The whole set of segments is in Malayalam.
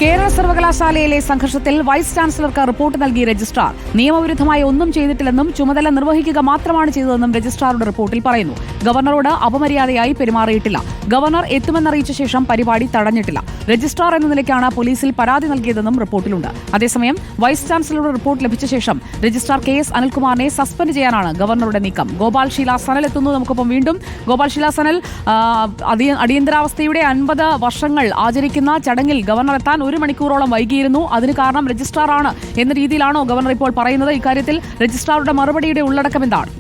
കേരള സർവകലാശാലയിലെ സംഘർഷത്തിൽ വൈസ് ചാൻസലർക്ക് റിപ്പോർട്ട് നൽകിയ രജിസ്ട്രാർ നിയമവിരുദ്ധമായി ഒന്നും ചെയ്തിട്ടില്ലെന്നും ചുമതല നിർവഹിക്കുക മാത്രമാണ് ചെയ്തതെന്നും രജിസ്ട്രാറുടെ റിപ്പോർട്ടിൽ പറയുന്നു. ഗവർണറോട് അപമര്യാദയായി പെരുമാറിയിട്ടില്ല. ഗവർണർ എത്തുമെന്നറിയിച്ച ശേഷം പരിപാടി തടഞ്ഞിട്ടില്ല. രജിസ്ട്രാർ എന്ന നിലയ്ക്കാണ് പോലീസിൽ പരാതി നൽകിയതെന്നും റിപ്പോർട്ടിലുണ്ട്. അതേസമയം വൈസ് ചാൻസലറുടെ റിപ്പോർട്ട് ലഭിച്ച ശേഷം രജിസ്ട്രാർ KS അനിൽകുമാറിനെ സസ്പെൻഡ് ചെയ്യാനാണ് ഗവർണറുടെ നീക്കം. ഗോപാൽ ശീല സനൽ എത്തുന്നു നമുക്കൊപ്പം വീണ്ടും. ഗോപാൽ ശീല സനൽ, അടിയന്തരാവസ്ഥയുടെ 50 വർഷങ്ങൾ ആചരിക്കുന്ന ചടങ്ങിൽ ഗവർണർ എത്താൻ 1 മണിക്കൂറോളം വൈകിയിരുന്നു. അതിന് കാരണം രജിസ്ട്രാറാണ് എന്ന രീതിയിലാണോ ഗവർണർ ഇപ്പോൾ പറയുന്നത്? ഇക്കാര്യത്തിൽ രജിസ്ട്രാറുടെ മറുപടിയുടെ ഉള്ളടക്കം എന്താണ്?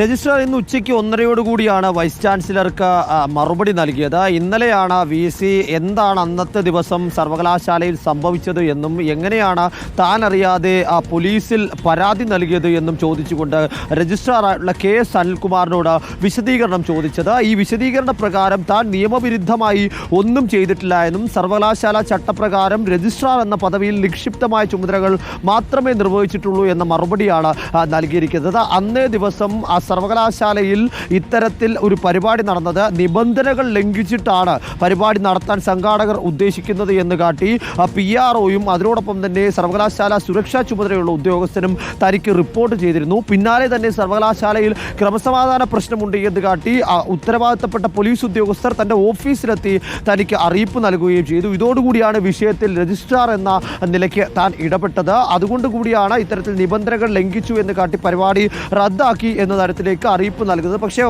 രജിസ്ട്രാർ ഇന്ന് ഉച്ചയ്ക്ക് 1:30 വൈസ് ചാൻസലർക്ക് മറുപടി നൽകിയത്. ഇന്നലെയാണ് VC എന്താണ് അന്നത്തെ ദിവസം സർവകലാശാലയിൽ സംഭവിച്ചത് എന്നും എങ്ങനെയാണ് താൻ അറിയാതെ പോലീസിൽ പരാതി നൽകിയത് എന്നും ചോദിച്ചുകൊണ്ട് രജിസ്ട്രാറായിട്ടുള്ള KS അനിൽകുമാറിനോട് വിശദീകരണം ചോദിച്ചത്. ഈ വിശദീകരണ പ്രകാരം താൻ നിയമവിരുദ്ധമായി ഒന്നും ചെയ്തിട്ടില്ല എന്നും സർവകലാശാല ചട്ടപ്രകാരം രജിസ്ട്രാർ എന്ന പദവിയിൽ നിക്ഷിപ്തമായ ചുമതലകൾ മാത്രമേ നിർവഹിച്ചിട്ടുള്ളൂ എന്ന മറുപടിയാണ് നൽകിയിരിക്കുന്നത്. അന്നേ ദിവസം സർവകലാശാലയിൽ ഇത്തരത്തിൽ ഒരു പരിപാടി നടന്നത് നിബന്ധനകൾ ലംഘിച്ചിട്ടാണ് പരിപാടി നടത്താൻ സംഘാടകർ ഉദ്ദേശിക്കുന്നത് എന്ന് കാട്ടി PROയും അതിനോടൊപ്പം തന്നെ സർവകലാശാല സുരക്ഷാ ചുമതലയുള്ള ഉദ്യോഗസ്ഥനും തനിക്ക് റിപ്പോർട്ട് ചെയ്തിരുന്നു. പിന്നാലെ തന്നെ സർവകലാശാലയിൽ ക്രമസമാധാന പ്രശ്നമുണ്ട് എന്ന് കാട്ടി ഉത്തരവാദിത്തപ്പെട്ട പോലീസ് ഉദ്യോഗസ്ഥർ തൻ്റെ ഓഫീസിലെത്തി തനിക്ക് അറിയിപ്പ് നൽകുകയും ചെയ്തു. ഇതോടുകൂടിയാണ് വിഷയത്തിൽ രജിസ്ട്രാർ എന്ന നിലയ്ക്ക് താൻ ഇടപെട്ടത്. അതുകൊണ്ടുകൂടിയാണ് ഇത്തരത്തിൽ നിബന്ധനകൾ ലംഘിച്ചു എന്ന് കാട്ടി പരിപാടി റദ്ദാക്കി എന്ന തരത്തിലേക്ക് അറിയിപ്പ് നൽകുന്നത്. പക്ഷേ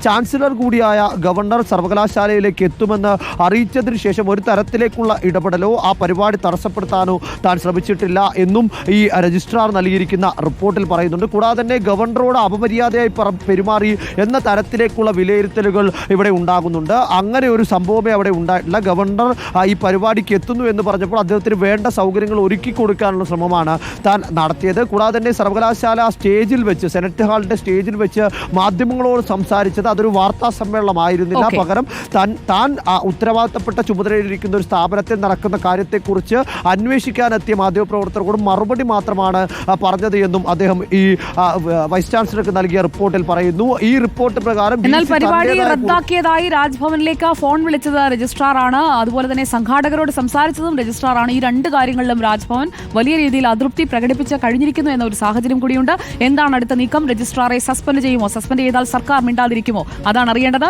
ചാൻസലർ കൂടിയായ ഗവർണർ സർവകലാശാലയിലേക്ക് എത്തുമെന്ന് അറിയിച്ചതിന് ശേഷം ഒരു തരത്തിലേക്കുള്ള ഇടപെടലോ ആ പരിപാടി തടസ്സപ്പെടുത്താനോ താൻ ശ്രമിച്ചിട്ടില്ല എന്നും ഈ രജിസ്ട്രാർ നൽകിയിരിക്കുന്ന റിപ്പോർട്ടിൽ പറയുന്നുണ്ട്. കൂടാതെ തന്നെ ഗവർണറോട് അപമര്യാദയായി പെരുമാറി എന്ന തരത്തിലേക്കുള്ള വിലയിരുത്തലുകൾ ഇവിടെ ഉണ്ടാകുന്നുണ്ട്. അങ്ങനെ ഒരു സംഭവമേ അവിടെ ഉണ്ടായിട്ടില്ല. ഗവർണർ ഈ പരിപാടിക്ക് എത്തുന്നു എന്ന് പറഞ്ഞപ്പോൾ അദ്ദേഹത്തിന് വേണ്ട സൗകര്യങ്ങൾ ഒരുക്കി കൊടുക്കാനുള്ള ശ്രമമാണ് താൻ നടത്തിയത്. കൂടാതെ തന്നെ സർവകലാശാല സ്റ്റേജിൽ വെച്ച് സെനറ്റ് ഹാളിന്റെ സ്റ്റേജിൽ വെച്ച് മാധ്യമങ്ങളോട് സംസാരിച്ചത് അതൊരു വാർത്താ സമ്മേളനമായിരുന്നില്ല. പകരം താൻ ഉത്തരവാദിത്തപ്പെട്ട ചുമതലയിലിരിക്കുന്ന ഒരു സ്ഥാപനത്തിൽ നടക്കുന്ന കാര്യത്തെക്കുറിച്ച് അന്വേഷിക്കാനെത്തിയ മാധ്യമപ്രവർത്തകരോട് മറുപടി മാത്രമാണ് പറഞ്ഞത് എന്നും അദ്ദേഹം ഈ വൈസ് ചാൻസലർക്ക് നൽകിയ റിപ്പോർട്ടിൽ പറയുന്നു. ഈ റിപ്പോർട്ട് പ്രകാരം പരിപാടി റദ്ദാക്കിയതായി രാജ്ഭവനിലേക്ക് ഫോൺ വിളിച്ചത് രജിസ്ട്രാറാണ്. അതുപോലെ തന്നെ സംഘാടകരോട് സംസാരിച്ചതും രജിസ്ട്രാറാണ്. ഈ 2 കാര്യങ്ങളിലും രാജ്ഭവൻ വലിയ രീതിയിൽ അതൃപ്തി പ്രകടിപ്പിച്ച് കഴിഞ്ഞിരിക്കുന്നു എന്ന ഒരു സാഹചര്യം കൂടിയുണ്ട്. എന്താണ് അടുത്ത നീക്കം? രജിസ്ട്രാറെ സസ്പെൻഡ് ചെയ്യുമോ? സസ്പെൻഡ് ചെയ്താൽ സർക്കാർ മിണ്ടാതിരിക്കുമോ? അതാണ് അറിയേണ്ടത്.